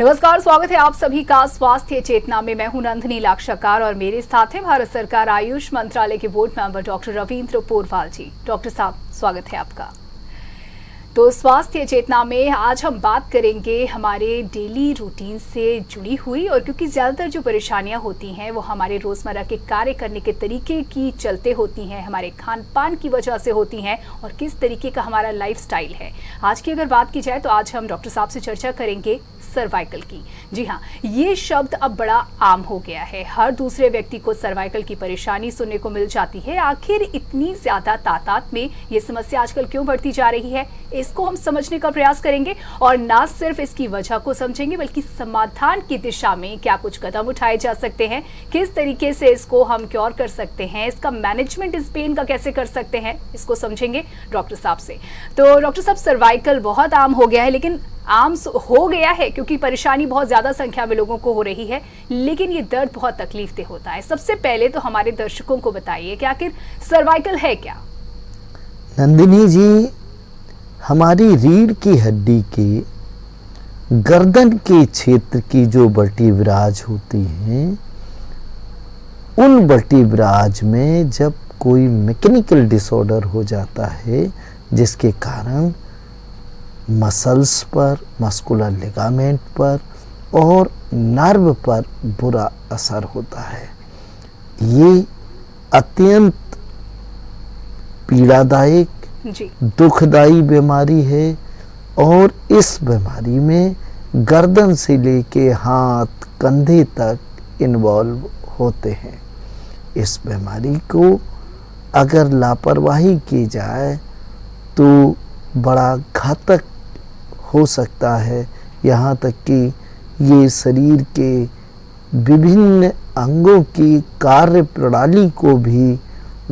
नमस्कार, स्वागत है आप सभी का स्वास्थ्य चेतना में। मैं हूं नंदिनी लाक्षाकार और मेरे साथ है भारत सरकार आयुष मंत्रालय के board member doctor Ravindra Porwal ji. Doctor साहब, स्वागत है आपका। तो स्वास्थ्य चेतना में आज हम बात करेंगे हमारे डेली रूटीन से जुड़ी हुई, और क्योंकि ज़्यादातर जो परेशानियां होती हैं वो हमारे रोज़मर्रा के कार्य करने के तरीके की चलते होती हैं, हमारे खान पान की वजह से होती हैं, और किस तरीके का हमारा लाइफस्टाइल है। आज की अगर बात की जाए तो आज हम डॉक्टर साहब से चर्चा करेंगे सर्वाइकल की। जी हाँ, ये शब्द अब बड़ा आम हो गया है। हर दूसरे व्यक्ति को सर्वाइकल की परेशानी सुनने को मिल जाती है। आखिर इतनी ज्यादा तादाद में ये समस्या आजकल क्यों बढ़ती जा रही है, इसको हम समझने का प्रयास करेंगे, और ना सिर्फ इसकी वजह को समझेंगे बल्कि समाधान की दिशा में क्या कुछ कदम उठाए जा सकते हैं, किस तरीके से इसको हम क्योर कर सकते हैं, इसका मैनेजमेंट इस पेन का कैसे कर सकते हैं, इसको समझेंगे डॉक्टर साहब से। तो डॉक्टर साहब, सर्वाइकल बहुत आम हो गया है, लेकिन आम हो गया है क्योंकि परेशानी बहुत ज्यादा संख्या में लोगों को हो रही है, लेकिन ये दर्द बहुत तकलीफदेह होता है। सबसे पहले तो हमारे दर्शकों को बताइए कि आखिर सर्वाइकल है क्या? नंदिनी जी, हमारी रीढ़ की हड्डी के गर्दन के क्षेत्र की जो वर्टिब्राज होती हैं, उन वर्टिब्राज में जब कोई मैकेनिकल डिसऑर्डर हो जाता है जिसके कारण मसल्स पर, मस्कुलर लिगामेंट पर और नर्व पर बुरा असर होता है, ये अत्यंत पीड़ादायक, दुखदाई बीमारी है। और इस बीमारी में गर्दन से लेके हाथ कंधे तक इन्वॉल्व होते हैं। इस बीमारी को अगर लापरवाही की जाए तो बड़ा घातक हो सकता है, यहाँ तक कि ये शरीर के विभिन्न अंगों की कार्य प्रणाली को भी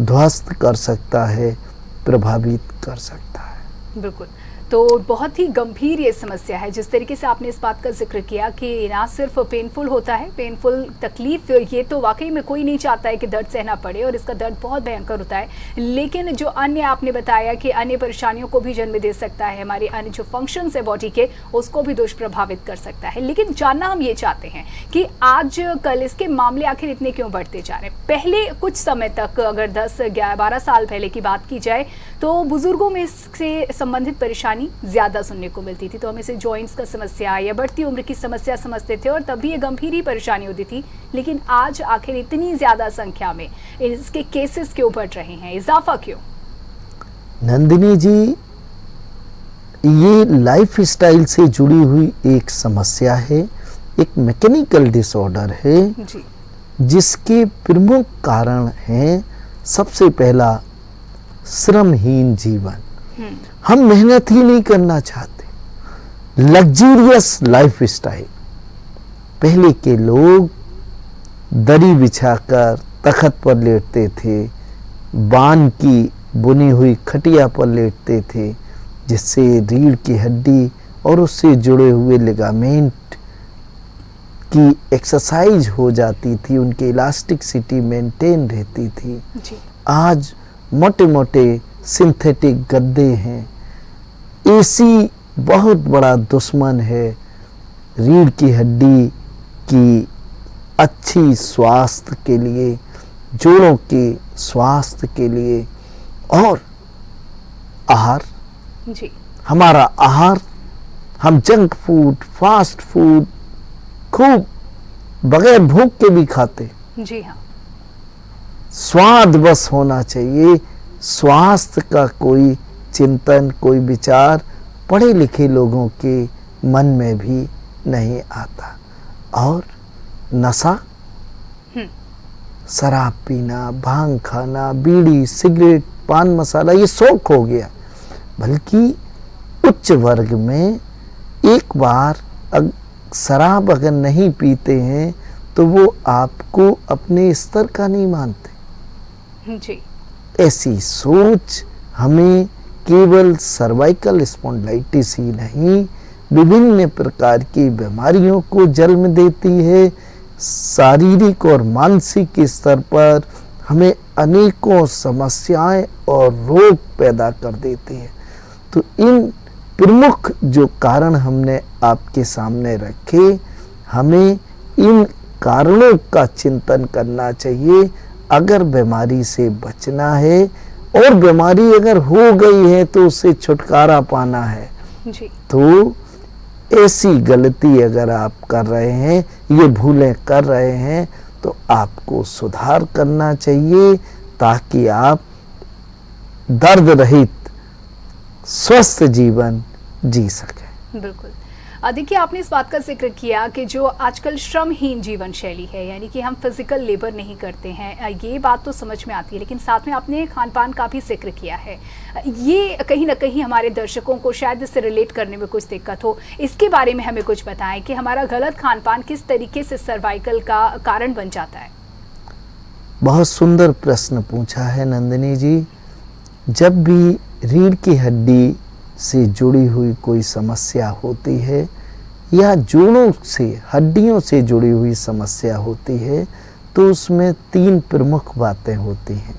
ध्वस्त कर सकता है, प्रभावित कर सकता है। बिल्कुल। तो बहुत ही गंभीर ये समस्या है। जिस तरीके से आपने इस बात का जिक्र किया कि ना सिर्फ पेनफुल होता है, पेनफुल तकलीफ, ये तो वाकई में कोई नहीं चाहता है कि दर्द सहना पड़े, और इसका दर्द बहुत भयंकर होता है, लेकिन जो अन्य आपने बताया कि अन्य परेशानियों को भी जन्म दे सकता है, हमारे अन्य जो फंक्शंस है बॉडी के, उसको भी दुष्प्रभावित कर सकता है। लेकिन जानना हम ये चाहते हैं कि आज कल इसके मामले आखिर इतने क्यों बढ़ते जा रहे हैं। पहले कुछ समय तक, अगर 10-12 साल पहले की बात की जाए, तो बुजुर्गों में इससे संबंधित परेशानी ज्यादा सुनने को मिलती थी, तो हम इसे जॉइंट्स का समस्या या बढ़ती उम्र की समस्या समझते थे, और तभी ये गंभीर ही परेशानी होती थी। लेकिन आज आखिर इतनी ज्यादा संख्या में इसके केसेस क्यों बढ़ रहे हैं, इजाफा क्यों? नंदिनी जी, ये लाइफ स्टाइल से जुड़ी हुई एक समस्या है, एक मैकेनिकल डिसऑर्डर है जी। जिसके प्रमुख कारण हैं, सबसे पहला श्रमहीन जीवन। हम मेहनत ही नहीं करना चाहते, लग्जूरियस लाइफ स्टाइल। पहले के लोग दरी बिछाकर तख्त पर लेटते थे, बान की बुनी हुई खटिया पर लेटते थे, जिससे रीढ़ की हड्डी और उससे जुड़े हुए लिगामेंट की एक्सरसाइज हो जाती थी, उनकी इलास्टिसिटी मेंटेन रहती थी जी। आज मोटे मोटे सिंथेटिक गद्दे हैं, एसी बहुत बड़ा दुश्मन है रीढ़ की हड्डी की अच्छी स्वास्थ्य के लिए, जोड़ों के स्वास्थ्य के लिए। और आहार जी, हमारा आहार, हम जंक फूड, फास्ट फूड खूब बगैर भूख के भी खाते जी। हाँ, स्वाद बस होना चाहिए, स्वास्थ्य का कोई चिंतन, कोई विचार पढ़े लिखे लोगों के मन में भी नहीं आता। और नशा, शराब पीना, भांग खाना, बीड़ी, सिगरेट, पान मसाला, ये शौक हो गया। बल्कि उच्च वर्ग में एक बार शराब अगर नहीं पीते हैं तो वो आपको अपने स्तर का नहीं मानते जी। ऐसी सोच हमें केवल सर्वाइकल स्पॉन्डिलाइटिस ही नहीं, विभिन्न प्रकार की बीमारियों को जन्म देती है। शारीरिक और मानसिक स्तर पर हमें अनेकों समस्याएं और रोग पैदा कर देती है। तो इन प्रमुख जो कारण हमने आपके सामने रखे, हमें इन कारणों का चिंतन करना चाहिए। अगर बीमारी से बचना है और बीमारी अगर हो गई है तो उससे छुटकारा पाना है जी। तो ऐसी गलती अगर आप कर रहे हैं, ये भूलें कर रहे हैं, तो आपको सुधार करना चाहिए ताकि आप दर्द रहित स्वस्थ जीवन जी सकें। बिल्कुल। देखिए, आपने इस बात का जिक्र किया कि जो आजकल श्रमहीन जीवन शैली है, यानी कि हम फिजिकल लेबर नहीं करते हैं, ये बात तो समझ में आती है, लेकिन साथ में आपने खान पान का भी जिक्र किया है। ये कहीं ना कहीं हमारे दर्शकों को शायद इससे रिलेट करने में कुछ दिक्कत हो। इसके बारे में हमें कुछ बताएं कि हमारा गलत खान पान किस तरीके से सर्वाइकल का कारण बन जाता है। बहुत सुंदर प्रश्न पूछा है नंदिनी जी। जब भी रीढ़ की हड्डी से जुड़ी हुई कोई समस्या होती है या जोड़ों से, हड्डियों से जुड़ी हुई समस्या होती है, तो उसमें 3 प्रमुख बातें होती हैं।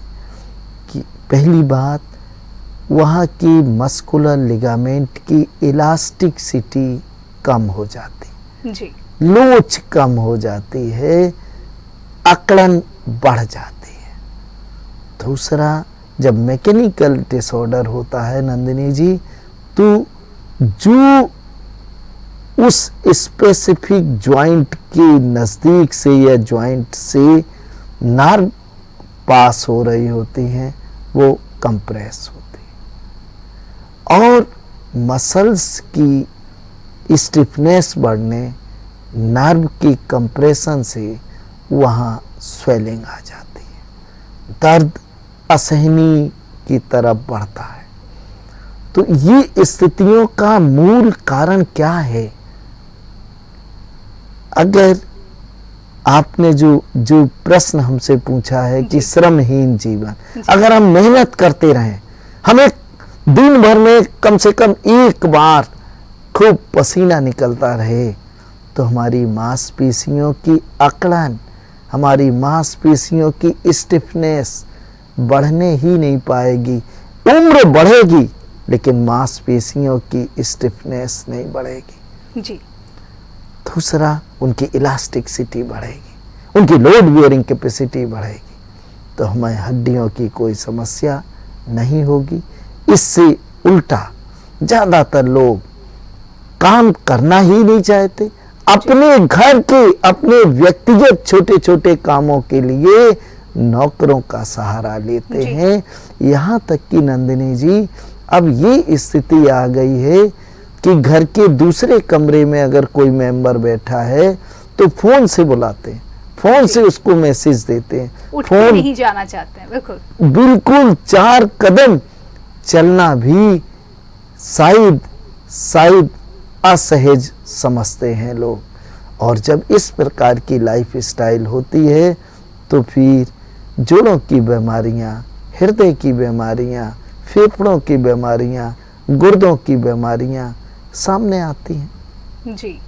कि पहली बात, वहाँ की मस्कुलर लिगामेंट की इलास्टिसिटी कम हो जाती जी, लोच कम हो जाती है, अकड़न बढ़ जाती है। दूसरा, जब मैकेनिकल डिसऑर्डर होता है नंदिनी जी, तो जो उस स्पेसिफिक जॉइंट के नज़दीक से या जॉइंट से नर्व पास हो रही होती हैं, वो कंप्रेस होती है और मसल्स की स्टिफनेस बढ़ने, नर्व की कंप्रेशन से वहाँ स्वेलिंग आ जाती है, दर्द असहनीय की तरफ बढ़ता है। तो ये स्थितियों का मूल कारण क्या है? अगर आपने जो प्रश्न हमसे पूछा है कि श्रमहीन जीवन, अगर हम मेहनत करते रहें, हमें दिन भर में कम से कम एक बार खूब पसीना निकलता रहे, तो हमारी मांसपेशियों की अकड़न, हमारी मांसपेशियों की स्टिफनेस बढ़ने ही नहीं पाएगी। उम्र बढ़ेगी लेकिन मांसपेशियों की स्टिफनेस नहीं बढ़ेगी जी। दूसरा, उनकी इलास्टिसिटी बढ़ेगी, उनकी लोड बियरिंग कैपेसिटी बढ़ेगी, तो हमें हड्डियों की कोई समस्या नहीं होगी। इससे उल्टा ज़्यादातर लोग काम करना ही नहीं चाहते, अपने घर के, अपने व्यक्तिगत छोटे छोटे कामों के लिए नौकरों का सहारा लेते हैं। यहाँ तक कि नंदिनी जी, अब ये स्थिति आ गई है कि घर के दूसरे कमरे में अगर कोई मेंबर बैठा है तो फोन से बुलाते हैं, फोन से उसको मैसेज देते हैं, फोन नहीं जाना चाहते हैं। बिल्कुल 4 कदम चलना भी शायद असहज समझते हैं लोग। और जब इस प्रकार की लाइफ स्टाइल होती है तो फिर जोड़ों की बीमारियां, हृदय की बीमारियां, फेफड़ों की बीमारियां, गुर्दों की बीमारियां सामने आती हैं जी।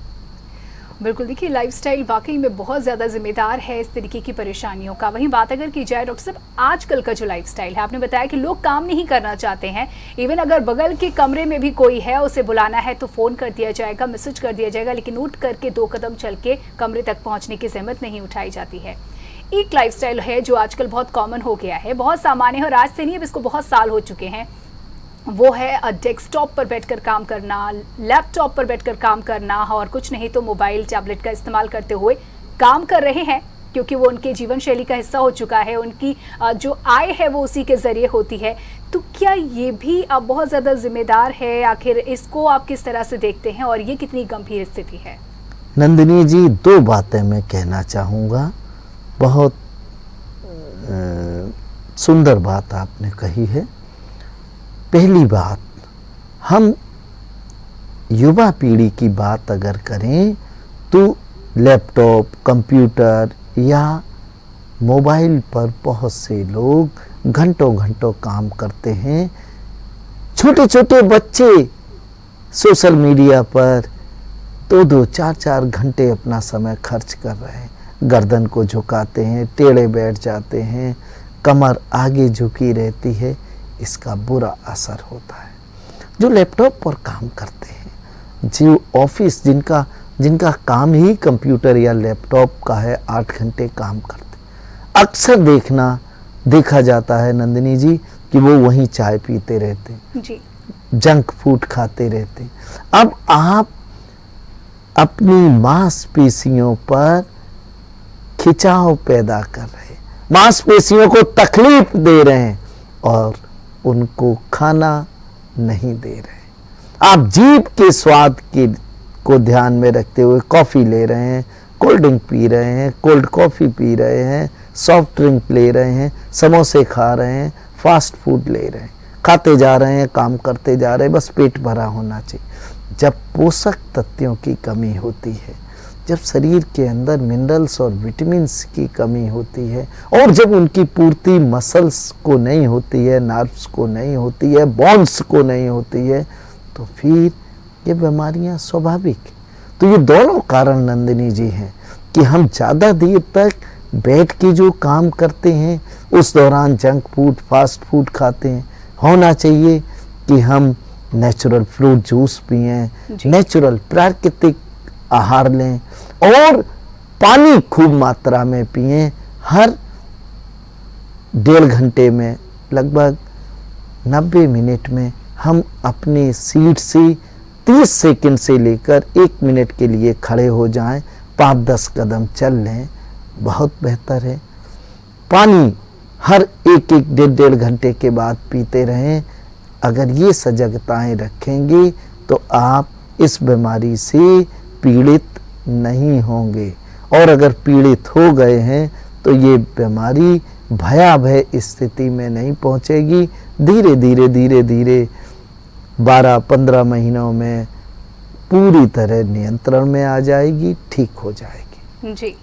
बिल्कुल, देखिए लाइफस्टाइल वाकई में बहुत ज़्यादा जिम्मेदार है इस तरीके की परेशानियों का। वहीं बात अगर की जाए डॉक्टर साहब, आजकल का जो लाइफस्टाइल है, आपने बताया कि लोग काम नहीं करना चाहते हैं, इवन अगर बगल के कमरे में भी कोई है, उसे बुलाना है तो फ़ोन कर दिया जाएगा, मैसेज कर दिया जाएगा, लेकिन उठ करके 2 कदम चल के कमरे तक पहुँचने की जहमत नहीं उठाई जाती है। एक लाइफस्टाइल है जो आजकल बहुत कॉमन हो गया है, बहुत सामान्य है और आज से नहीं, अब इसको बहुत साल हो चुके हैं। वो है डेस्कटॉप पर बैठकर काम करना, लैपटॉप पर बैठकर काम करना, और कुछ नहीं तो मोबाइल टैबलेट का इस्तेमाल करते हुए काम कर रहे हैं, क्योंकि वो उनके जीवन शैली का हिस्सा हो चुका है। उनकी जो आय है वो उसी के ज़रिए होती है। तो क्या ये भी अब बहुत ज़्यादा जिम्मेदार है? आखिर इसको आप किस तरह से देखते हैं और ये कितनी गंभीर स्थिति है? नंदिनी जी, 2 बातें मैं कहना चाहूँगा। बहुत सुंदर बात आपने कही है। पहली बात, हम युवा पीढ़ी की बात अगर करें तो लैपटॉप, कंप्यूटर या मोबाइल पर बहुत से लोग घंटों घंटों काम करते हैं। छोटे छोटे बच्चे सोशल मीडिया पर 2-2, 4-4 घंटे अपना समय खर्च कर रहे हैं, गर्दन को झुकाते हैं, टेढ़े बैठ जाते हैं, कमर आगे झुकी रहती है, इसका बुरा असर होता है। जो लैपटॉप पर काम करते हैं, जो ऑफिस जिनका काम ही कंप्यूटर या लैपटॉप का है, 8 घंटे काम करते, अक्सर देखा जाता है नंदिनी जी कि वो वहीं चाय पीते रहते, जी, जंक फूड खाते रहते। अब आप अपनी मांसपेशियों पर खिंचाव पैदा कर रहे हैं, मांसपेशियों को तकलीफ दे रहे हैं और उनको खाना नहीं दे रहे। आप जीभ के स्वाद को ध्यान में रखते हुए कॉफ़ी ले रहे हैं, कोल्ड ड्रिंक पी रहे हैं, कोल्ड कॉफ़ी पी रहे हैं, सॉफ्ट ड्रिंक ले रहे हैं, समोसे खा रहे हैं, फास्ट फूड ले रहे हैं, खाते जा रहे हैं, काम करते जा रहे हैं, बस पेट भरा होना चाहिए। जब पोषक तत्वों की कमी होती है, जब शरीर के अंदर मिनरल्स और विटामिन्स की कमी होती है और जब उनकी पूर्ति मसल्स को नहीं होती है, नर्व्स को नहीं होती है, बोन्स को नहीं होती है, तो फिर ये बीमारियां स्वाभाविक। तो ये दोनों कारण नंदिनी जी हैं कि हम ज़्यादा देर तक बैठ के जो काम करते हैं उस दौरान जंक फूड, फास्ट फूड खाते हैं। होना चाहिए कि हम नेचुरल फ्रूट जूस पिएं, नेचुरल प्राकृतिक आहार लें और पानी खूब मात्रा में पिएं। हर 1.5 घंटे में लगभग 90 मिनट में हम अपने सीट से 30 सेकंड से लेकर 1 मिनट के लिए खड़े हो जाएं, 5-10 कदम चल लें, बहुत बेहतर है। पानी हर 1-1 घंटे के बाद पीते रहें। अगर ये सजगताएं रखेंगे तो आप इस बीमारी से पीड़ित नहीं होंगे और अगर पीड़ित हो गए हैं तो ये बीमारी भयावह स्थिति में नहीं पहुंचेगी। धीरे धीरे 12-15 महीनों में पूरी तरह नियंत्रण में आ जाएगी, ठीक हो जाएगी। जी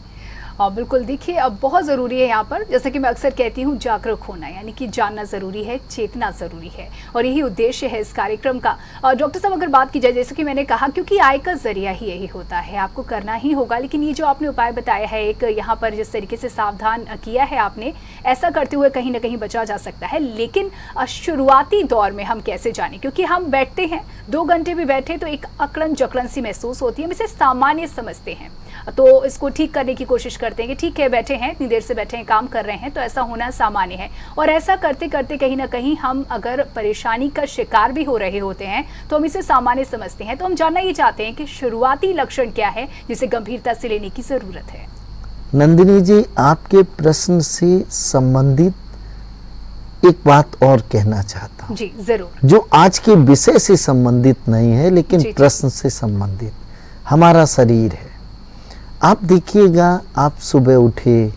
बिल्कुल। देखिए अब बहुत ज़रूरी है यहाँ पर, जैसे कि मैं अक्सर कहती हूँ, जागरूक होना, यानी कि जानना ज़रूरी है, चेतना ज़रूरी है और यही उद्देश्य है इस कार्यक्रम का। डॉक्टर साहब अगर बात की जाए, जैसे कि मैंने कहा, क्योंकि आय का जरिया ही यही होता है, आपको करना ही होगा। लेकिन ये जो आपने उपाय बताया है, एक यहाँ पर जिस तरीके से सावधान किया है आपने, ऐसा करते हुए कहीं ना कहीं बचा जा सकता है। लेकिन शुरुआती दौर में हम कैसे जाने, क्योंकि हम बैठते हैं 2 घंटे भी बैठे तो एक अकड़न जकड़न सी महसूस होती है, हम इसे सामान्य समझते हैं, तो इसको ठीक करने की कोशिश करते हैं कि ठीक है, बैठे हैं, इतनी देर से बैठे हैं, काम कर रहे हैं, तो ऐसा होना सामान्य है। और ऐसा करते करते कहीं ना कहीं हम अगर परेशानी का शिकार भी हो रहे होते हैं तो हम इसे सामान्य समझते हैं। तो हम जानना ये चाहते हैं कि शुरुआती लक्षण क्या है जिसे गंभीरता से लेने की जरूरत है। नंदिनी जी, आपके प्रश्न से संबंधित एक बात और कहना चाहता हूँ। जी जरूर। जो आज के विषय से संबंधित नहीं है लेकिन प्रश्न से संबंधित, हमारा शरीर है। आप देखिएगा, आप सुबह उठे,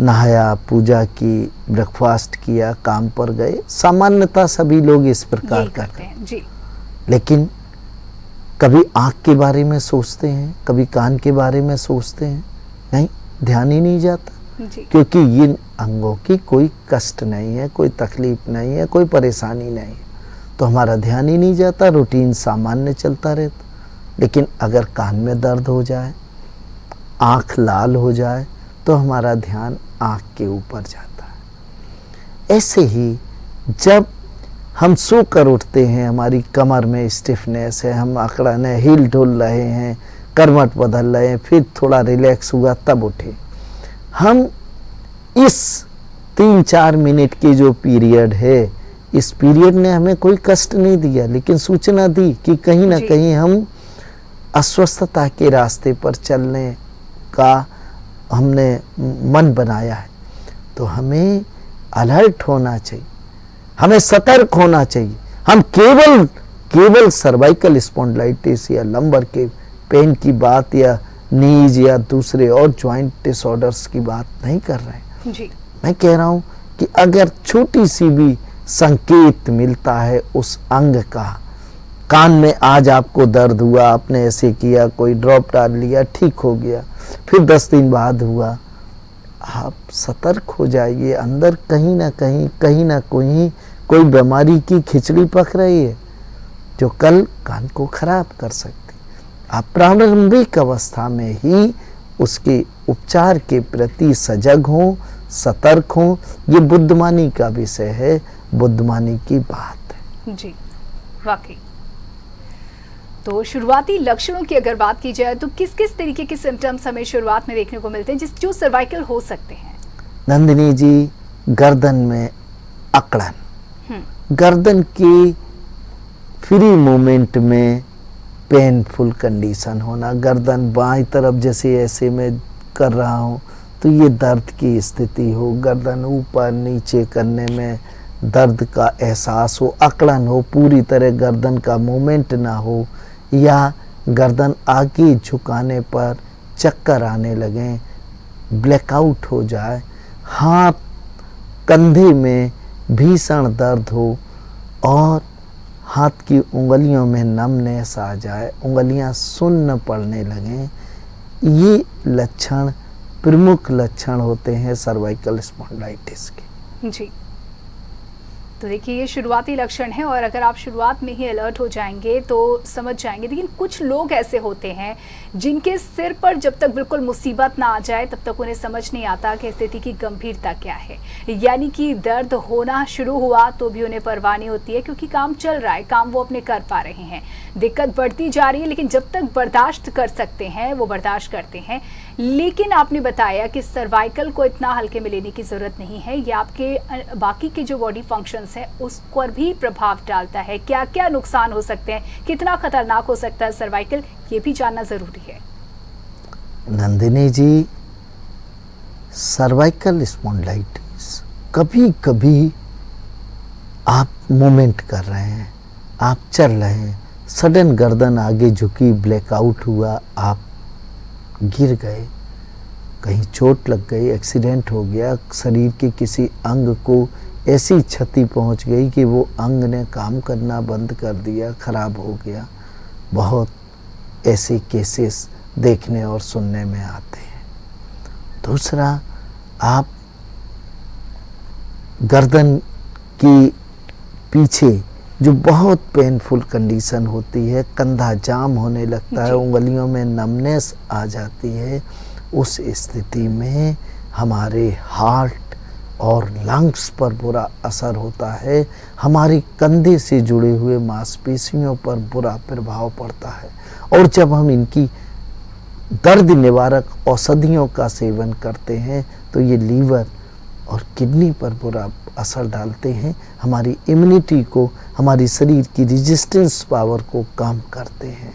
नहाया, पूजा की, ब्रेकफास्ट किया, काम पर गए, सामान्यतः सभी लोग इस प्रकार करते हैं जी। लेकिन कभी आँख के बारे में सोचते हैं, कभी कान के बारे में सोचते हैं? नहीं, ध्यान ही नहीं जाता जी। क्योंकि इन अंगों की कोई कष्ट नहीं है, कोई तकलीफ नहीं है, कोई परेशानी नहीं है, तो हमारा ध्यान ही नहीं जाता, रूटीन सामान्य चलता रहता। लेकिन अगर कान में दर्द हो जाए, आँख लाल हो जाए, तो हमारा ध्यान आँख के ऊपर जाता है। ऐसे ही जब हम सोकर उठते हैं, हमारी कमर में स्टिफनेस है, हम अकड़न है, हिल डुल रहे हैं, करवट बदल रहे हैं, फिर थोड़ा रिलैक्स हुआ तब उठे। हम इस 3-4 मिनट के जो पीरियड है, इस पीरियड ने हमें कोई कष्ट नहीं दिया, लेकिन सूचना दी कि कहीं ना कहीं हम अस्वस्थता के रास्ते पर चलने का हमने मन बनाया है। तो हमें अलर्ट होना चाहिए, हमें सतर्क होना चाहिए। हम केवल सर्वाइकल स्पॉन्डिलाइटिस या लंबर के पेन की बात या नीज या दूसरे और जॉइंट डिसऑर्डर्स की बात नहीं कर रहे हैं जी। मैं कह रहा हूं कि अगर छोटी सी भी संकेत मिलता है उस अंग का, कान में आज आपको दर्द हुआ, आपने ऐसे किया, कोई ड्रॉप डाल लिया, ठीक हो गया, फिर 10 दिन बाद हुआ, आप सतर्क हो जाइए। अंदर कहीं ना कहीं कोई बीमारी की खिचड़ी पक रही है जो कल कान को खराब कर सकती। आप प्रारंभिक अवस्था में ही उसके उपचार के प्रति सजग हों, सतर्क हों। ये बुद्धिमानी का विषय है, बुद्धिमानी की बात है। जी, वाकई। तो शुरुआती लक्षणों की अगर बात की जाए तो किस किस तरीके के सिम्टम्स हमें शुरुआत में देखने को मिलते हैं जो सर्वाइकल हो सकते हैं? नंदिनी जी, गर्दन में अकड़न, गर्दन की फ्री मूवमेंट में पेनफुल कंडीशन होना, गर्दन बाईं तरफ जैसे ऐसे मैं कर रहा हूँ तो ये दर्द की स्थिति हो, गर्दन ऊपर नीचे करने में दर्द का एहसास हो, अकड़न हो, पूरी तरह गर्दन का मूवमेंट ना हो, या गर्दन आगे झुकाने पर चक्कर आने लगें, ब्लैकआउट हो जाए, हाथ कंधे में भीषण दर्द हो और हाथ की उंगलियों में नमनेस आ जाए, उंगलियां सुन्न पड़ने लगें, ये लक्षण प्रमुख लक्षण होते हैं सर्वाइकल स्पॉन्डिलाइटिस के। जी, तो देखिए ये शुरुआती लक्षण है और अगर आप शुरुआत में ही अलर्ट हो जाएंगे तो समझ जाएंगे। लेकिन कुछ लोग ऐसे होते हैं जिनके सिर पर जब तक बिल्कुल मुसीबत ना आ जाए तब तक उन्हें समझ नहीं आता कि स्थिति की गंभीरता क्या है। यानी कि दर्द होना शुरू हुआ तो भी उन्हें परवाह नहीं होती है क्योंकि काम चल रहा है, काम वो अपने कर पा रहे हैं, दिक्कत बढ़ती जा रही है लेकिन जब तक बर्दाश्त कर सकते हैं वो बर्दाश्त करते हैं। लेकिन आपने बताया कि सर्वाइकल को इतना हल्के में लेने की ज़रूरत नहीं है, ये आपके बाकी के जो बॉडी फंक्शंस हैं उस पर भी प्रभाव डालता है। क्या क्या नुकसान हो सकते हैं, कितना खतरनाक हो सकता है सर्वाइकल, ये भी जानना ज़रूरी है। नंदिनी जी, सर्वाइकल स्पॉन्डिलाइटिस कभी कभी आप मूवमेंट कर रहे हैं, आप चल रहे हैं, सडन गर्दन आगे झुकी, ब्लैकआउट हुआ, आप गिर गए, कहीं चोट लग गई, एक्सीडेंट हो गया, शरीर के किसी अंग को ऐसी क्षति पहुंच गई कि वो अंग ने काम करना बंद कर दिया, खराब हो गया। बहुत ऐसे केसेस देखने और सुनने में आते हैं। दूसरा, आप गर्दन की पीछे जो बहुत पेनफुल कंडीशन होती है, कंधा जाम होने लगता है, उंगलियों में नमनेस आ जाती है, उस स्थिति में हमारे हार्ट और लंग्स पर बुरा असर होता है, हमारे कंधे से जुड़े हुए मांसपेशियों पर बुरा प्रभाव पड़ता है। और जब हम इनकी दर्द निवारक औषधियों का सेवन करते हैं तो ये लीवर और किडनी पर बुरा असर डालते हैं, हमारी इम्यूनिटी को, हमारी शरीर की रेजिस्टेंस पावर को कम करते हैं।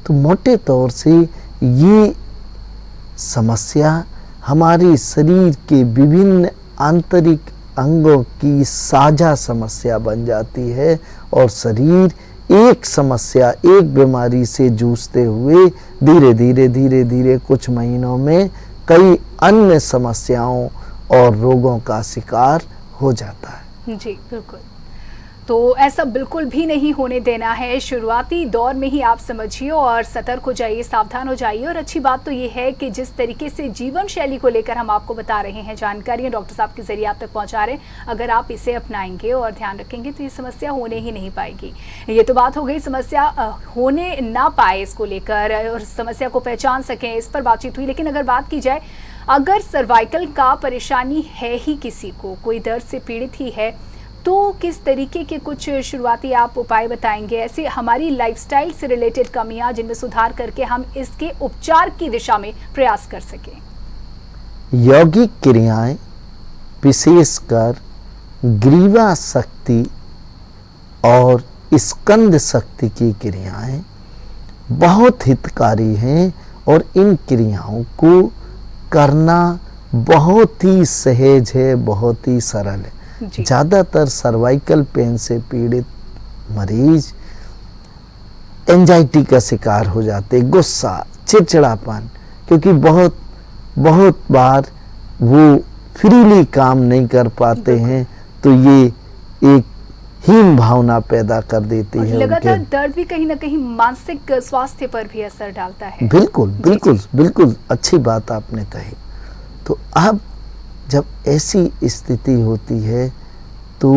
तो मोटे तौर से ये समस्या हमारे शरीर के विभिन्न आंतरिक अंगों की साझा समस्या बन जाती है और शरीर एक समस्या, एक बीमारी से जूझते हुए धीरे धीरे कुछ महीनों में कई अन्य समस्याओं और रोगों का शिकार हो जाता है। जी बिल्कुल, तो ऐसा बिल्कुल भी नहीं होने देना है। शुरुआती दौर में ही आप समझिए और सतर्क हो जाइए, सावधान हो जाइए। और अच्छी बात तो ये है कि जिस तरीके से जीवन शैली को लेकर हम आपको बता रहे हैं, जानकारियाँ डॉक्टर साहब के जरिए आप तक पहुंचा रहे हैं, अगर आप इसे अपनाएंगे और ध्यान रखेंगे तो ये समस्या होने ही नहीं पाएगी। ये तो बात हो गई समस्या होने ना पाए इसको लेकर और समस्या को पहचान सकें, इस पर बातचीत हुई। लेकिन अगर बात की जाए, अगर सर्वाइकल का परेशानी है ही किसी को, कोई दर्द से पीड़ित ही है, तो किस तरीके के कुछ शुरुआती आप उपाय बताएंगे, ऐसे हमारी लाइफस्टाइल से रिलेटेड कमियां जिनमें सुधार करके हम इसके उपचार की दिशा में प्रयास कर सकें? यौगिक क्रियाएं, विशेषकर ग्रीवा शक्ति और स्कंद शक्ति की क्रियाएं बहुत हितकारी हैं और इन क्रियाओं को करना बहुत ही सहज है, बहुत ही सरल है। ज़्यादातर सर्वाइकल पेन से पीड़ित मरीज एंजाइटी का शिकार हो जाते, गुस्सा, चिड़चिड़ापन, क्योंकि बहुत बार वो फ्रीली काम नहीं कर पाते हैं, तो ये एक हीन भावना पैदा कर देती है। लगातार दर्द भी कहीं ना कहीं मानसिक स्वास्थ्य पर भी असर डालता है। बिल्कुल बिल्कुल बिल्कुल, अच्छी बात आपने कही। तो अब जब ऐसी स्थिति होती है तो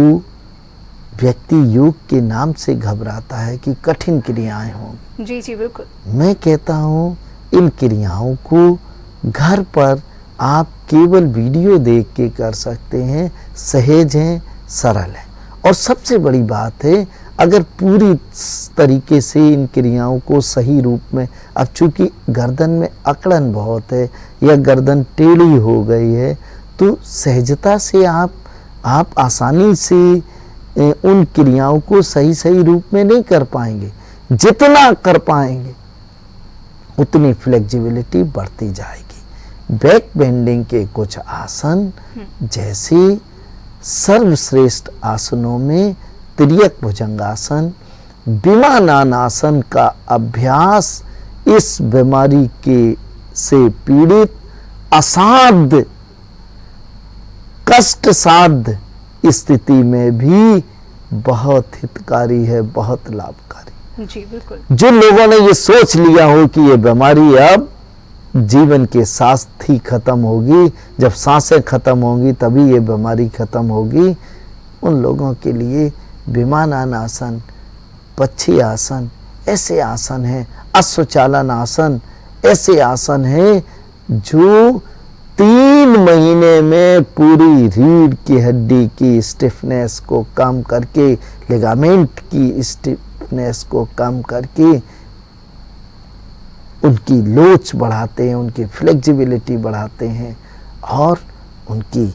व्यक्ति योग के नाम से घबराता है कि कठिन क्रियाएं हों। जी जी बिल्कुल। मैं कहता हूँ इन क्रियाओं को घर पर आप केवल वीडियो देख के कर सकते हैं, सहज हैं, सरल है। और सबसे बड़ी बात है, अगर पूरी तरीके से इन क्रियाओं को सही रूप में, अब चूंकि गर्दन में अकड़न बहुत है या गर्दन टेढ़ी हो गई है, तो सहजता से आप आसानी से उन क्रियाओं को सही सही रूप में नहीं कर पाएंगे। जितना कर पाएंगे उतनी फ्लेक्सिबिलिटी बढ़ती जाएगी। बैक बेंडिंग के कुछ आसन जैसे सर्वश्रेष्ठ आसनों में तिर्यक भुजंगासन, विमानासन का अभ्यास इस बीमारी से पीड़ित असाध्य कष्ट साध्य स्थिति में भी बहुत हितकारी है, बहुत लाभकारी। जी बिल्कुल। जिन लोगों ने ये सोच लिया हो कि ये बीमारी अब जीवन के साथ ही खत्म होगी, जब सांसें खत्म होंगी तभी ये बीमारी खत्म होगी, उन लोगों के लिए विमानान आसन, पक्षी आसन ऐसे आसन हैं, अश्वचालन आसन ऐसे आसन हैं जो 3 महीने में पूरी रीढ़ की हड्डी की स्टिफनेस को कम करके, लिगामेंट की स्टिफनेस को कम करके उनकी लोच बढ़ाते हैं, उनकी फ्लेक्सिबिलिटी बढ़ाते हैं और उनकी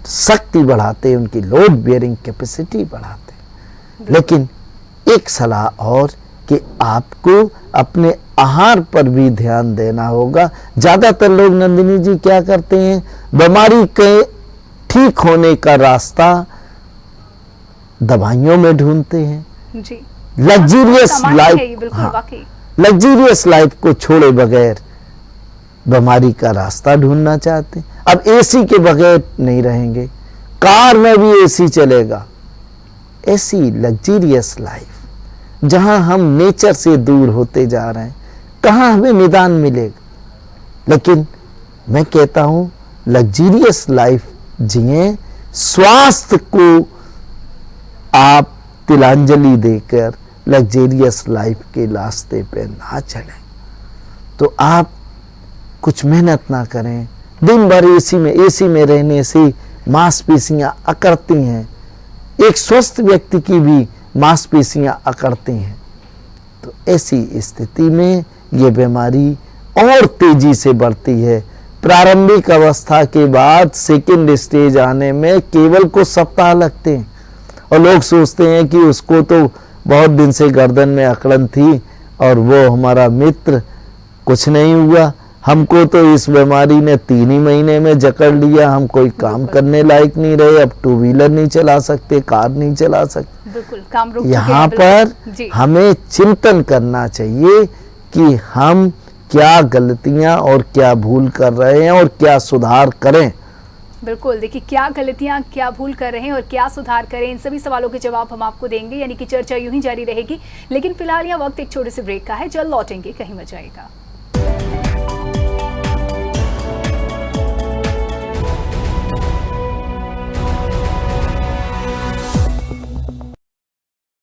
शक्ति बढ़ाते हैं, उनकी लोड बेयरिंग कैपेसिटी बढ़ाते हैं। लेकिन एक सलाह और कि आपको अपने आहार पर भी ध्यान देना होगा। ज्यादातर लोग नंदिनी जी क्या करते हैं, बीमारी के ठीक होने का रास्ता दवाइयों में ढूंढते हैं। जी लग्जूरियस लाइफ, बिल्कुल लग्जूरियस लाइफ को छोड़े बगैर बीमारी का रास्ता ढूंढना चाहते हैं। अब एसी के बगैर नहीं रहेंगे, कार में भी एसी चलेगा। ऐसी लग्जूरियस लाइफ जहां हम नेचर से दूर होते जा रहे हैं, कहां हमें निदान मिलेगा। लेकिन मैं कहता हूं लग्जूरियस लाइफ जिए, स्वास्थ्य को आप तिलांजलि देकर लग्जूरियस लाइफ के रास्ते पे ना चलें, तो आप कुछ मेहनत ना करें। दिन भर एसी में रहने से मांसपेशियां अकड़ती हैं, एक स्वस्थ व्यक्ति की भी मांसपेशियां अकड़ती हैं। तो ऐसी स्थिति में ये बीमारी और तेजी से बढ़ती है। प्रारंभिक अवस्था के बाद सेकेंड स्टेज आने में केवल कुछ सप्ताह लगते हैं और लोग सोचते हैं कि उसको तो बहुत दिन से गर्दन में अकड़न थी और वो हमारा मित्र, कुछ नहीं हुआ, हमको तो इस बीमारी ने 3 ही महीने में जकड़ लिया, हम कोई काम करने लायक नहीं रहे, अब 2 व्हीलर नहीं चला सकते, कार नहीं चला सकते। बिल्कुल, काम रुक यहाँ पर हमें चिंतन करना चाहिए कि हम क्या गलतियां और क्या भूल कर रहे हैं और क्या सुधार करें। बिल्कुल, देखिए क्या गलतियां, क्या भूल कर रहे हैं और क्या सुधार करें, इन सभी सवालों के जवाब हम आपको देंगे। यानी कि चर्चा यूं ही जारी रहेगी, लेकिन फिलहाल यह वक्त एक छोटे से ब्रेक का है। जल्द लौटेंगे, कहीं मत जाइएगा।